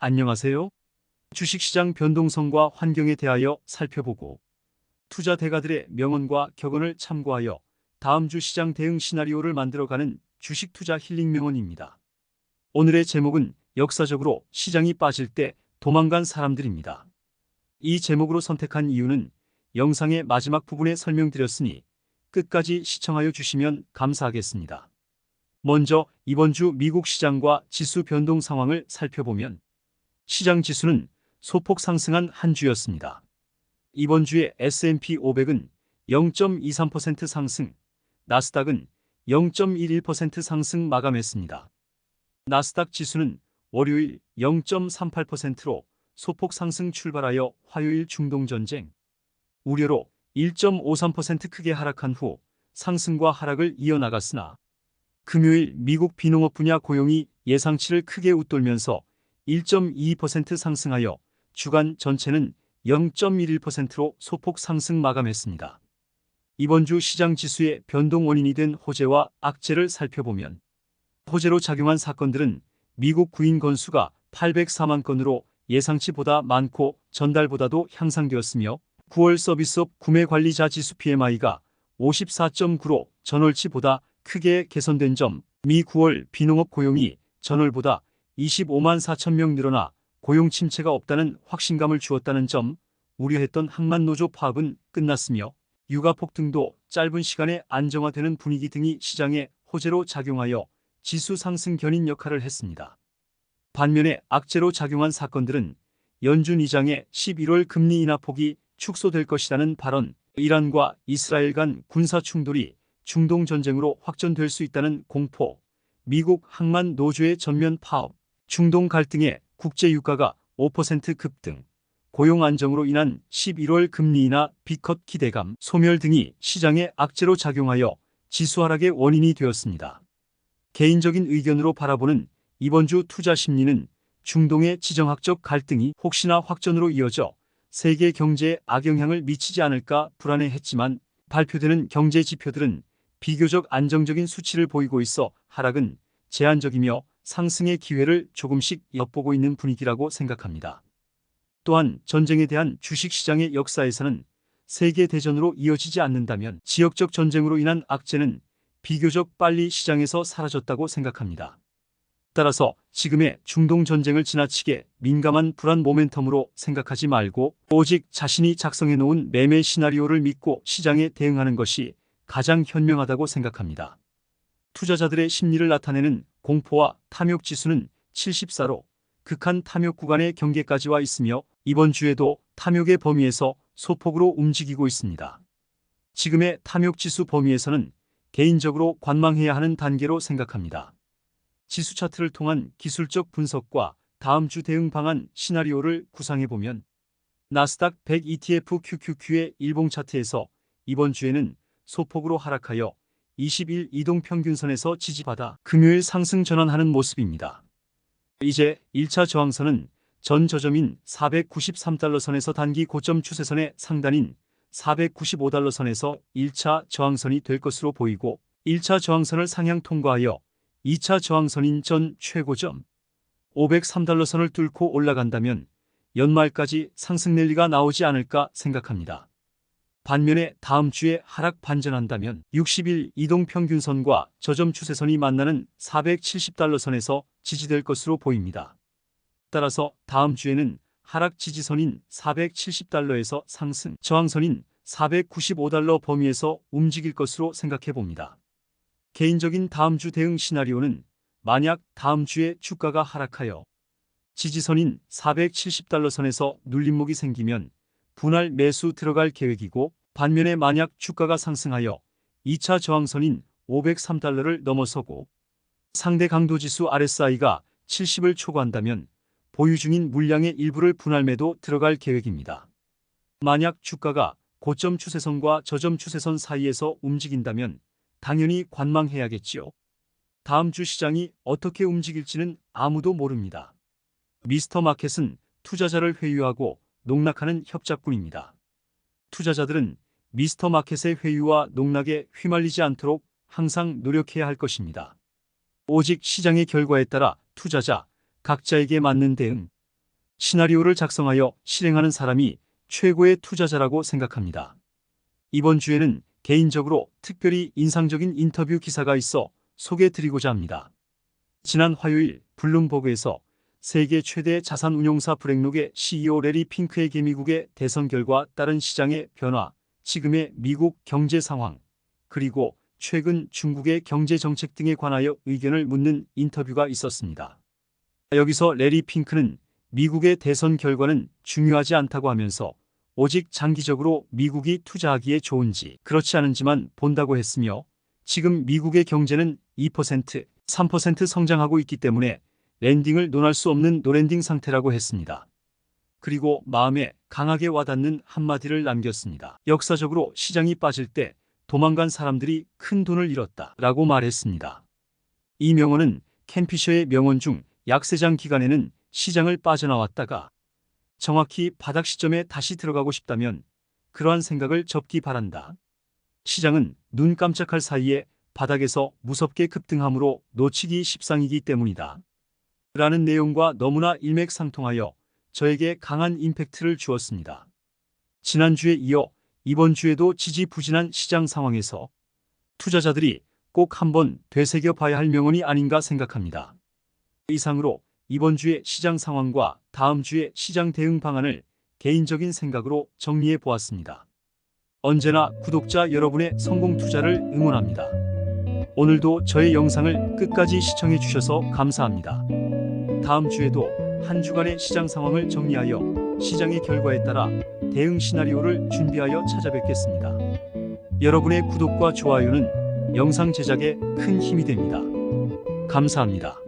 안녕하세요. 주식시장 변동성과 환경에 대하여 살펴보고 투자 대가들의 명언과 격언을 참고하여 다음 주 시장 대응 시나리오를 만들어가는 주식 투자 힐링 명언입니다. 오늘의 제목은 역사적으로 시장이 빠질 때 도망간 사람들입니다. 이 제목으로 선택한 이유는 영상의 마지막 부분에 설명드렸으니 끝까지 시청하여 주시면 감사하겠습니다. 먼저 이번 주 미국 시장과 지수 변동 상황을 살펴보면 시장 지수는 소폭 상승한 한 주였습니다. 이번 주에 S&P 500은 0.23% 상승, 나스닥은 0.11% 상승 마감했습니다. 나스닥 지수는 월요일 0.38%로 소폭 상승 출발하여 화요일 중동전쟁 우려로 1.53% 크게 하락한 후 상승과 하락을 이어나갔으나 금요일 미국 비농업 분야 고용이 예상치를 크게 웃돌면서 1.22% 상승하여 주간 전체는 0.11%로 소폭 상승 마감했습니다. 이번 주 시장 지수의 변동 원인이 된 호재와 악재를 살펴보면 호재로 작용한 사건들은 미국 구인 건수가 804만 건으로 예상치보다 많고 전달보다도 향상되었으며 9월 서비스업 구매관리자 지수 PMI가 54.9로 전월치보다 크게 개선된 점, 미 9월 비농업 고용이 전월보다 25만 4천 명 늘어나 고용 침체가 없다는 확신감을 주었다는 점, 우려했던 항만노조 파업은 끝났으며 유가 폭등도 짧은 시간에 안정화되는 분위기 등이 시장에 호재로 작용하여 지수 상승 견인 역할을 했습니다. 반면에 악재로 작용한 사건들은 연준 의장의 11월 금리 인하 폭이 축소될 것이라는 발언, 이란과 이스라엘 간 군사 충돌이 중동 전쟁으로 확전될 수 있다는 공포, 미국 항만 노조의 전면 파업, 중동 갈등에 국제 유가가 5% 급등, 고용 안정으로 인한 11월 금리 인하 B컷 기대감 소멸 등이 시장에 악재로 작용하여 지수 하락의 원인이 되었습니다. 개인적인 의견으로 바라보는 이번 주 투자 심리는 중동의 지정학적 갈등이 혹시나 확전으로 이어져 세계 경제에 악영향을 미치지 않을까 불안해했지만 발표되는 경제 지표들은 비교적 안정적인 수치를 보이고 있어 하락은 제한적이며 상승의 기회를 조금씩 엿보고 있는 분위기라고 생각합니다. 또한 전쟁에 대한 주식시장의 역사에서는 세계대전으로 이어지지 않는다면 지역적 전쟁으로 인한 악재는 비교적 빨리 시장에서 사라졌다고 생각합니다. 따라서 지금의 중동 전쟁을 지나치게 민감한 불안 모멘텀으로 생각하지 말고 오직 자신이 작성해 놓은 매매 시나리오를 믿고 시장에 대응하는 것이 가장 현명하다고 생각합니다. 투자자들의 심리를 나타내는 공포와 탐욕 지수는 74로 극한 탐욕 구간의 경계까지 와 있으며 이번 주에도 탐욕의 범위에서 소폭으로 움직이고 있습니다. 지금의 탐욕 지수 범위에서는 개인적으로 관망해야 하는 단계로 생각합니다. 지수 차트를 통한 기술적 분석과 다음 주 대응 방안 시나리오를 구상해보면 나스닥 100 ETF QQQ의 일봉 차트에서 이번 주에는 소폭으로 하락하여 20일 이동평균선에서 지지받아 금요일 상승 전환하는 모습입니다. 이제 1차 저항선은 전 저점인 493달러 선에서 단기 고점 추세선의 상단인 495달러 선에서 1차 저항선이 될 것으로 보이고 1차 저항선을 상향 통과하여 2차 저항선인 전 최고점 503달러 선을 뚫고 올라간다면 연말까지 상승 랠리가 나오지 않을까 생각합니다. 반면에 다음 주에 하락 반전한다면 60일 이동평균선과 저점 추세선이 만나는 470달러 선에서 지지될 것으로 보입니다. 따라서 다음 주에는 하락 지지선인 470달러에서 상승 저항선인 495달러 범위에서 움직일 것으로 생각해 봅니다. 개인적인 다음 주 대응 시나리오는 만약 다음 주에 주가가 하락하여 지지선인 470달러 선에서 눌림목이 생기면 분할 매수 들어갈 계획이고 반면에 만약 주가가 상승하여 2차 저항선인 503달러를 넘어서고 상대 강도지수 RSI가 70을 초과한다면 보유 중인 물량의 일부를 분할 매도 들어갈 계획입니다. 만약 주가가 고점 추세선과 저점 추세선 사이에서 움직인다면 당연히 관망해야겠지요. 다음 주 시장이 어떻게 움직일지는 아무도 모릅니다. 미스터 마켓은 투자자를 회유하고 농락하는 협잡꾼입니다. 투자자들은 미스터 마켓의 회유와 농락에 휘말리지 않도록 항상 노력해야 할 것입니다. 오직 시장의 결과에 따라 투자자 각자에게 맞는 대응, 시나리오를 작성하여 실행하는 사람이 최고의 투자자라고 생각합니다. 이번 주에는 개인적으로 특별히 인상적인 인터뷰 기사가 있어 소개해드리고자 합니다. 지난 화요일 블룸버그에서 세계 최대 자산 운용사 브렉록의 CEO 레리 핑크에게 미국의 대선 결과 따른 시장의 변화, 지금의 미국 경제 상황, 그리고 최근 중국의 경제 정책 등에 관하여 의견을 묻는 인터뷰가 있었습니다. 여기서 레리 핑크는 미국의 대선 결과는 중요하지 않다고 하면서 오직 장기적으로 미국이 투자하기에 좋은지 그렇지 않은지만 본다고 했으며, 지금 미국의 경제는 2%, 3% 성장하고 있기 때문에 랜딩을 논할 수 없는 노랜딩 상태라고 했습니다. 그리고 마음에 강하게 와닿는 한마디를 남겼습니다. 역사적으로 시장이 빠질 때 도망간 사람들이 큰 돈을 잃었다 라고 말했습니다. 이 명언은 켄 피셔의 명언 중 약세장 기간에는 시장을 빠져나왔다가 정확히 바닥 시점에 다시 들어가고 싶다면 그러한 생각을 접기 바란다. 시장은 눈 깜짝할 사이에 바닥에서 무섭게 급등함으로 놓치기 십상이기 때문이다. 라는 내용과 너무나 일맥상통하여 저에게 강한 임팩트를 주었습니다. 지난주에 이어 이번 주에도 지지부진한 시장 상황에서 투자자들이 꼭 한번 되새겨 봐야 할 명언이 아닌가 생각합니다. 이상으로 이번 주의 시장 상황과 다음 주의 시장 대응 방안을 개인적인 생각으로 정리해 보았습니다. 언제나 구독자 여러분의 성공 투자를 응원합니다. 오늘도 저의 영상을 끝까지 시청해 주셔서 감사합니다. 다음 주에도 한 주간의 시장 상황을 정리하여 시장의 결과에 따라 대응 시나리오를 준비하여 찾아뵙겠습니다. 여러분의 구독과 좋아요는 영상 제작에 큰 힘이 됩니다. 감사합니다.